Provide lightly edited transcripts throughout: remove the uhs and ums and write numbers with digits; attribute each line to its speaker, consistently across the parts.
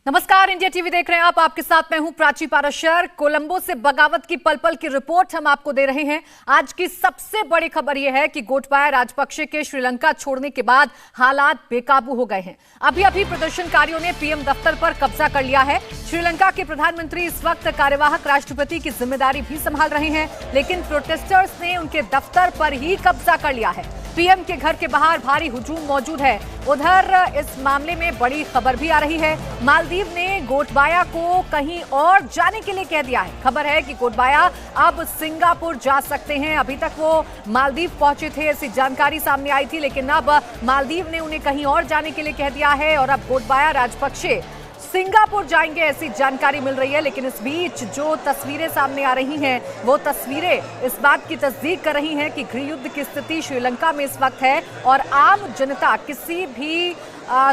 Speaker 1: नमस्कार, India TV देख रहे हैं आप। आपके साथ मैं हूं प्राची पाराशर। कोलंबो से बगावत की पल पल की रिपोर्ट हम आपको दे रहे हैं। आज की सबसे बड़ी खबर यह है कि गोटबाया राजपक्षे के श्रीलंका छोड़ने के बाद हालात बेकाबू हो गए हैं। अभी अभी प्रदर्शनकारियों ने पीएम दफ्तर पर कब्जा कर लिया है। श्रीलंका के प्रधानमंत्री इस वक्त कार्यवाहक राष्ट्रपति की जिम्मेदारी भी संभाल रहे हैं, लेकिन प्रोटेस्टर्स ने उनके दफ्तर पर ही कब्जा कर लिया है। पीएम के घर के बाहर भारी हुजूम मौजूद है। उधर इस मामले में बड़ी खबर भी आ रही है। मालदीव ने गोटबाया को कहीं और जाने के लिए कह दिया है। खबर है कि गोटबाया अब सिंगापुर जा सकते हैं। अभी तक वो मालदीव पहुंचे थे, ऐसी जानकारी सामने आई थी, लेकिन अब मालदीव ने उन्हें कहीं और जाने के लिए कह दिया है और अब गोटबाया राजपक्षे सिंगापुर जाएंगे, ऐसी जानकारी मिल रही है। लेकिन इस बीच जो तस्वीरें सामने आ रही हैं, वो तस्वीरें इस बात की तस्दीक कर रही हैं कि गृह युद्ध की स्थिति श्रीलंका में इस वक्त है और आम जनता किसी भी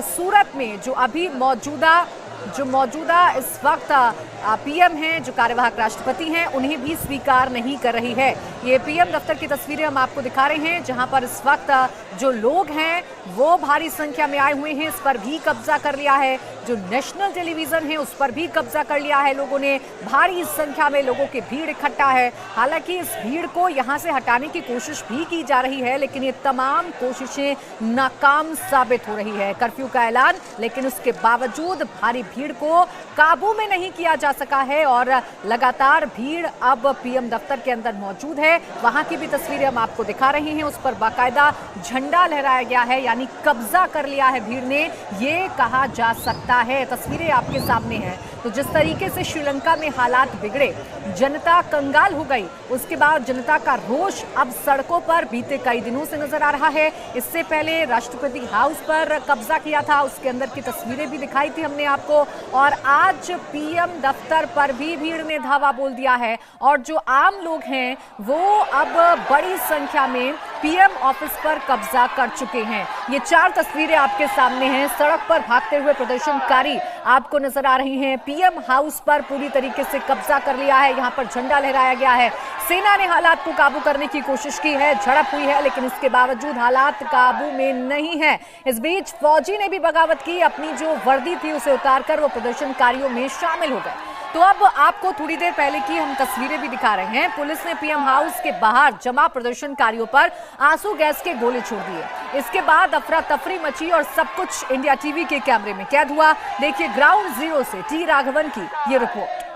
Speaker 1: सूरत में जो अभी मौजूदा इस वक्त पीएम हैं, जो कार्यवाहक राष्ट्रपति हैं, उन्हें भी स्वीकार नहीं कर रही है। ये पीएम दफ्तर की तस्वीरें हम आपको दिखा रहे हैं, जहां पर इस वक्त जो लोग हैं वो भारी संख्या में आए हुए हैं। इस पर भी कब्जा कर लिया है। जो नेशनल टेलीविजन है उस पर भी कब्जा कर लिया है लोगों ने। भारी संख्या में लोगों की भीड़ इकट्ठा है। हालांकि इस भीड़ को यहां से हटाने की कोशिश भी की जा रही है, लेकिन ये तमाम कोशिशें नाकाम साबित हो रही है। कर्फ्यू का ऐलान, लेकिन उसके बावजूद भारी भीड़ को काबू में नहीं किया जा सका है और लगातार भीड़ अब पीएम दफ्तर के अंदर मौजूद है। वहां की भी तस्वीरें हम आपको दिखा रहे हैं। उस पर बाकायदा झंडा लहराया गया है, यानी कब्जा कर लिया है भीड़ ने, ये कहा जा सकता है। तस्वीरें आपके सामने हैं। तो जिस तरीके से श्रीलंका में हालात बिगड़े, जनता कंगाल हो गई, उसके बाद जनता का रोष अब सड़कों पर बीते कई दिनों से नजर आ रहा है। इससे पहले राष्ट्रपति हाउस पर कब्जा किया था, उसके अंदर की तस्वीरें भी दिखाई थी हमने आपको। और आज पीएम दफ्तर पर भी भीड़ ने धावा बोल दिया है और जो आम लोग हैं वो अब बड़ी संख्या में पीएम ऑफिस पर कब्जा कर चुके हैं। ये 4 तस्वीरें आपके सामने हैं। सड़क पर भागते हुए प्रदर्शनकारी आपको नजर आ रही हैं। पीएम हाउस पर पूरी तरीके से कब्जा कर लिया है। यहां पर झंडा लहराया गया है। सेना ने हालात को काबू करने की कोशिश की है, झड़प हुई है, लेकिन इसके बावजूद हालात काबू में नहीं है। इस बीच फौजी ने भी बगावत की। अपनी जो वर्दी थी उसे उतारकर वो प्रदर्शनकारियों में शामिल हो गए। तो अब आपको थोड़ी देर पहले की हम तस्वीरें भी दिखा रहे हैं। पुलिस ने पीएम हाउस के बाहर जमा प्रदर्शनकारियों पर आंसू गैस के गोले छोड़ दिए। इसके बाद अफरा तफरी मची और सब कुछ इंडिया टीवी के कैमरे में कैद हुआ। देखिए ग्राउंड जीरो से टी राघवन की ये रिपोर्ट।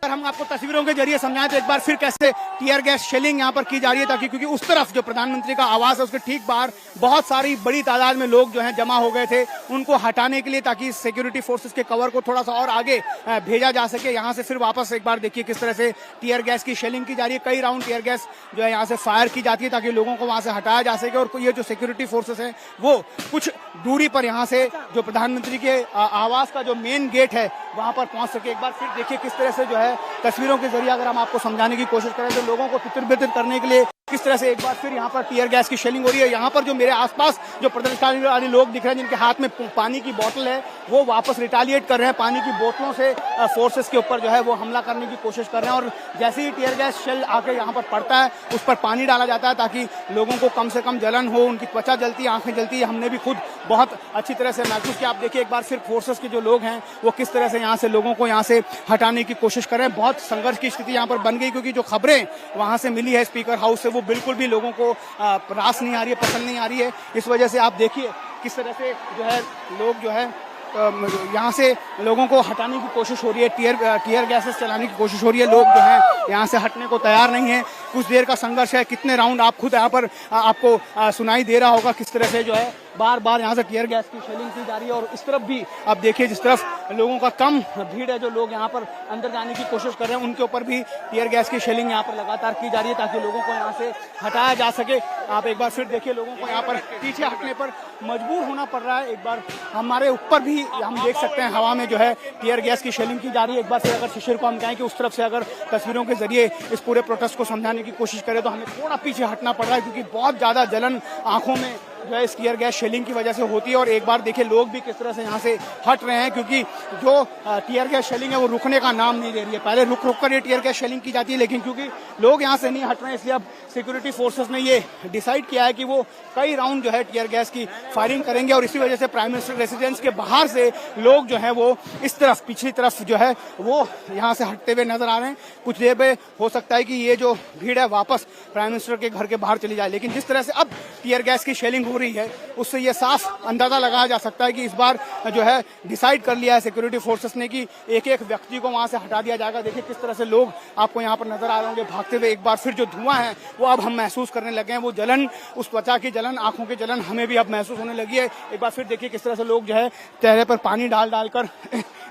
Speaker 2: हम आपको तस्वीरों के जरिए समझाएं तो एक बार फिर कैसे टीयर गैस शेलिंग यहाँ पर की जा रही है, ताकि क्योंकि उस तरफ जो प्रधानमंत्री का आवास है उसके ठीक बाहर बहुत सारी बड़ी तादाद में लोग जो हैं जमा हो गए थे, उनको हटाने के लिए, ताकि सिक्योरिटी फोर्सेस के कवर को थोड़ा सा और आगे भेजा जा सके। यहाँ से फिर वापस एक बार देखिए किस तरह से टीयर गैस की शेलिंग की जा रही है। कई राउंड टीयर गैस जो है यहाँ से फायर की जाती है ताकि लोगों को वहां से हटाया जा सके और ये जो सिक्योरिटी फोर्सेस हैं वो कुछ दूरी पर यहाँ से जो प्रधानमंत्री के आवास का जो मेन गेट है वहां पर पहुंच सके। एक बार फिर देखिए किस तरह से जो है तस्वीरों के जरिए अगर हम आपको समझाने की कोशिश करें तो लोगों को तितर-बितर करने के लिए किस तरह से एक बार फिर यहाँ पर टीयर गैस की शेलिंग हो रही है। यहाँ पर जो मेरे आसपास जो प्रदर्शनकारी वाले लोग दिख रहे हैं जिनके हाथ में पानी की बोतल है, वो वापस रिटालिएट कर रहे हैं। पानी की बोतलों से फोर्सेस के ऊपर जो है वो हमला करने की कोशिश कर रहे हैं और जैसे ही टीयर गैस शेल आके यहाँ पर पड़ता है उस पर पानी डाला जाता है ताकि लोगों को कम से कम जलन हो, उनकी त्वचा जलती है, आंखें जलती है। हमने भी खुद बहुत अच्छी तरह से महसूस किया। आप देखिए एक बार फिर फोर्सेस के जो लोग हैं वो किस तरह से यहाँ से लोगों को यहाँ से हटाने की कोशिश कर रहे हैं। बहुत संघर्ष की स्थिति यहाँ पर बन गई क्योंकि जो खबरें वहां से मिली है स्पीकर हाउस से वो बिल्कुल भी लोगों को रास नहीं आ रही है, पसंद नहीं आ रही है। इस वजह से आप देखिए किस तरह से जो है लोग जो है यहाँ से लोगों को हटाने की कोशिश हो रही है, टीयर गैसेस चलाने की कोशिश हो रही है। लोग जो है यहाँ से हटने को तैयार नहीं है। कुछ देर का संघर्ष है। कितने राउंड आप खुद यहाँ पर आपको सुनाई दे रहा होगा किस तरह से जो है बार बार यहाँ से टीयर गैस की शेलिंग की जा रही है। और इस तरफ भी आप देखिए जिस तरफ लोगों का कम भीड़ है, जो लोग यहाँ पर अंदर जाने की कोशिश कर रहे हैं उनके ऊपर भी टीयर गैस की शेलिंग यहाँ पर लगातार की जा रही है ताकि लोगों को यहाँ से हटाया जा सके। आप एक बार फिर देखिए लोगों को यहाँ पर पीछे हटने पर मजबूर होना पड़ रहा है। एक बार हमारे ऊपर भी हम देख सकते हैं हवा में जो है टीयर गैस की शेलिंग की जा रही है। एक बार फिर अगर शिशिर को हम कहें कि उस तरफ से अगर तस्वीरों के जरिए इस पूरे प्रोटेस्ट को समझाने की कोशिश करें तो हमें थोड़ा पीछे हटना पड़ रहा है क्योंकि बहुत ज्यादा जलन आंखों में जो है इस टीयर गैस शेलिंग की वजह से होती है। और एक बार देखिए लोग भी किस तरह से यहाँ से हट रहे हैं, क्योंकि जो टीयर गैस शेलिंग है वो रुकने का नाम नहीं ले रही है। पहले रुक रुक कर ये टीयर गैस शेलिंग की जाती है, लेकिन क्योंकि लोग यहाँ से नहीं हट रहे हैं इसलिए अब सिक्योरिटी फोर्सेस ने ये डिसाइड किया है कि वो कई राउंड जो है टीयर गैस की फायरिंग करेंगे। और इसी वजह से प्राइम मिनिस्टर रेसिडेंस के बाहर से लोग जो है वो इस तरफ पिछली तरफ जो है वो यहाँ से हटते हुए नजर आ रहे हैं। कुछ देर में हो सकता है कि ये जो भीड़ है वापस प्राइम मिनिस्टर के घर के बाहर चली जाए, लेकिन जिस तरह से अब टीयर गैस की शेलिंग हो रही है उससे ये साफ अंदाजा लगाया जा सकता है कि इस बार जो है डिसाइड कर लिया है सिक्योरिटी फोर्सेस ने कि एक एक व्यक्ति को वहां से हटा दिया जाएगा। देखिए किस तरह से लोग आपको यहाँ पर नजर आ रहे होंगे भागते हुए। एक बार फिर जो धुआं है वो अब हम महसूस करने लगे हैं, वो जलन, उस त्वचा की जलन, आंखों की जलन हमें भी अब महसूस होने लगी है। एक बार फिर देखिए किस तरह से लोग जो है चेहरे पर पानी डाल डालकर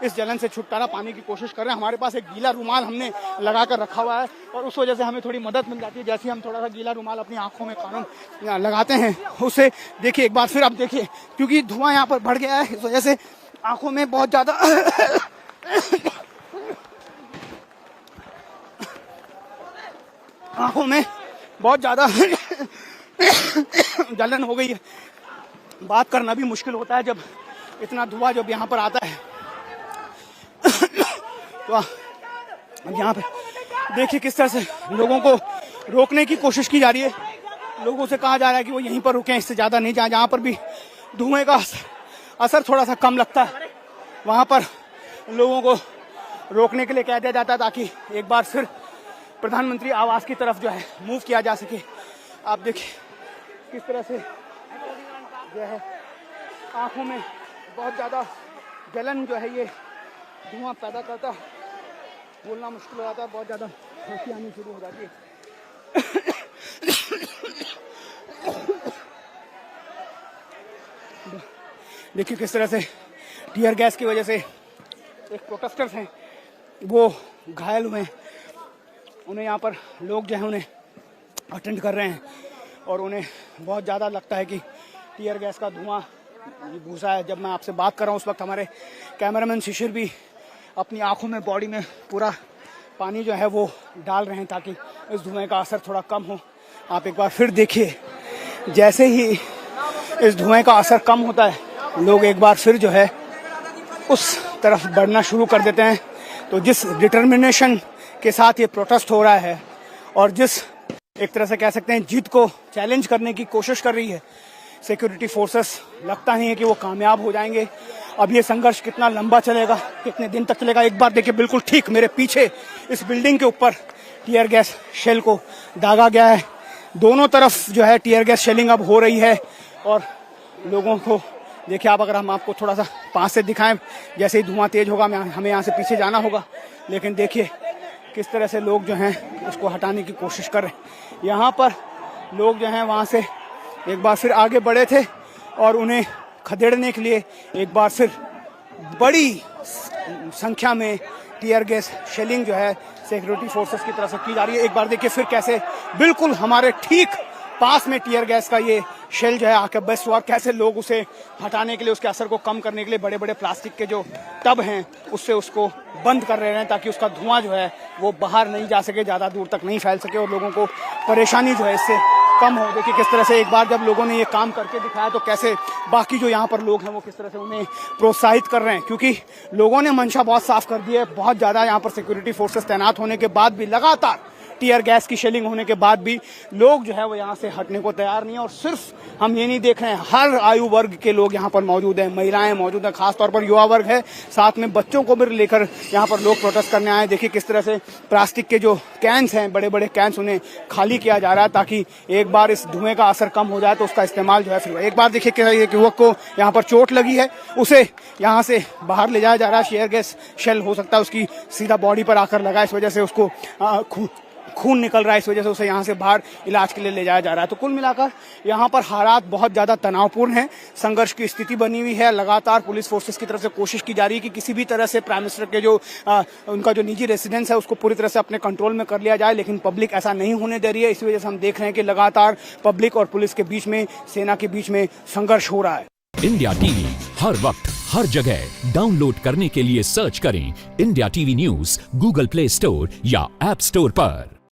Speaker 2: इस जलन से छुटकारा पाने की कोशिश कर रहे हैं। हमारे पास एक गीला रुमाल हमने लगा कर रखा हुआ है और उस वजह से हमें थोड़ी मदद मिल जाती है। जैसे हम थोड़ा सा गीला रुमाल अपनी आंखों में, कानों लगाते हैं उससे देखिए एक बार फिर आप देखिए, क्योंकि धुआं यहाँ पर बढ़ गया है इस वजह से आंखों में बहुत ज्यादा आंखों में बहुत ज्यादा जलन हो गई है। बात करना भी मुश्किल होता है जब इतना धुआं जब यहाँ पर आता है। तो अब यहाँ पे देखिए किस तरह से लोगों को रोकने की कोशिश की जा रही है। लोगों से कहा जा रहा है कि वो यहीं पर रुकें, इससे ज्यादा नहीं जाए। जहाँ पर भी धुएं का असर थोड़ा सा कम लगता है वहां पर लोगों को रोकने के लिए कह दिया जाता है, ताकि एक बार फिर प्रधानमंत्री आवास की तरफ जो है मूव किया जा सके। आप देखिए किस तरह से जो है आंखों में बहुत ज्यादा जलन जो है ये धुआं पैदा करता है। बोलना मुश्किल हो जाता है, बहुत ज्यादा खांसी आनी शुरू हो जाती है। देखिए किस तरह से टीयर गैस की वजह से एक प्रोटेस्टर्स हैं वो घायल हुए हैं। उन्हें यहाँ पर लोग जो है उन्हें अटेंड कर रहे हैं और उन्हें बहुत ज़्यादा लगता है कि टीयर गैस का धुआं भूसा है। जब मैं आपसे बात कर रहा हूँ उस वक्त हमारे कैमरामैन शिशिर भी अपनी आंखों में, बॉडी में पूरा पानी जो है वो डाल रहे हैं ताकि इस धुएं का असर थोड़ा कम हो। आप एक बार फिर देखिए, जैसे ही इस धुएं का असर कम होता है लोग एक बार फिर जो है उस तरफ बढ़ना शुरू कर देते हैं। तो जिस डिटर्मिनेशन के साथ ये प्रोटेस्ट हो रहा है और जिस एक तरह से कह सकते हैं जिद को चैलेंज करने की कोशिश कर रही है सिक्योरिटी फोर्सेस, लगता नहीं है कि वो कामयाब हो जाएंगे। अब ये संघर्ष कितना लंबा चलेगा, कितने दिन तक चलेगा। एक बार देखिए बिल्कुल ठीक मेरे पीछे इस बिल्डिंग के ऊपर टीयर गैस शेल को दागा गया है। दोनों तरफ जो है टीयर गैस शेलिंग अब हो रही है और लोगों को देखिए आप, अगर हम आपको थोड़ा सा पास से दिखाएं, जैसे ही धुआं तेज होगा हमें यहाँ से पीछे जाना होगा, लेकिन देखिए किस तरह से लोग जो हैं उसको हटाने की कोशिश कर रहे हैं। यहाँ पर लोग जो हैं वहाँ से एक बार फिर आगे बढ़े थे और उन्हें खदेड़ने के लिए एक बार फिर बड़ी संख्या में टीयर गैस शेलिंग जो है सिक्योरिटी फोर्सेस की तरफ से की जा रही है। एक बार देखिए फिर कैसे बिल्कुल हमारे ठीक पास में टीयर गैस का ये शेल जो है आके बस हुआ, कैसे लोग उसे हटाने के लिए, उसके असर को कम करने के लिए बड़े बड़े प्लास्टिक के जो टब हैं उससे उसको बंद कर रहे हैं ताकि उसका धुआं जो है वो बाहर नहीं जा सके, ज्यादा दूर तक नहीं फैल सके और लोगों को परेशानी जो है इससे कम हो। देखिए किस तरह से एक बार जब लोगों ने ये काम करके दिखाया तो कैसे बाकी जो यहाँ पर लोग हैं वो किस तरह से उन्हें प्रोत्साहित कर रहे हैं, क्योंकि लोगों ने मंशा बहुत साफ कर दी है। बहुत ज्यादा यहाँ पर सिक्योरिटी फोर्सेस तैनात होने के बाद भी, लगातार टीयर गैस की शेलिंग होने के बाद भी लोग जो है वो यहाँ से हटने को तैयार नहीं है। और सिर्फ हम ये नहीं देख रहे हैं, हर आयु वर्ग के लोग यहाँ पर मौजूद हैं, महिलाएं मौजूद हैं, खासतौर पर युवा वर्ग है, साथ में बच्चों को भी लेकर यहाँ पर लोग प्रोटेस्ट करने आए। देखिए किस तरह से प्लास्टिक के जो कैंस हैं, बड़े बड़े कैंस, उन्हें खाली किया जा रहा है ताकि एक बार इस धुएं का असर कम हो जाए तो उसका इस्तेमाल जो है फिर। एक बार देखिए कि एक युवक को यहाँ पर चोट लगी है, उसे यहाँ से बाहर ले जाया जा रहा है। टीयर गैस शेल हो सकता है उसकी सीधा बॉडी पर आकर लगा, इस वजह से उसको खून निकल रहा है, इस वजह से उसे यहाँ से बाहर इलाज के लिए ले जाया जा रहा है। तो कुल मिलाकर यहाँ पर हालात बहुत ज्यादा तनावपूर्ण हैं, संघर्ष की स्थिति बनी हुई है। लगातार पुलिस फोर्सेस की तरफ से कोशिश की जा रही है कि किसी भी तरह से प्राइम मिनिस्टर के जो उनका जो निजी रेसिडेंस है उसको पूरी तरह से अपने कंट्रोल में कर लिया जाए, लेकिन पब्लिक ऐसा नहीं होने दे रही है। इस वजह से हम देख रहे हैं कि लगातार पब्लिक और पुलिस के बीच में, सेना के बीच में संघर्ष हो रहा है।
Speaker 3: इंडिया टीवी हर वक्त हर जगह डाउनलोड करने के लिए सर्च करें India TV news Google play store या ऐप स्टोर पर।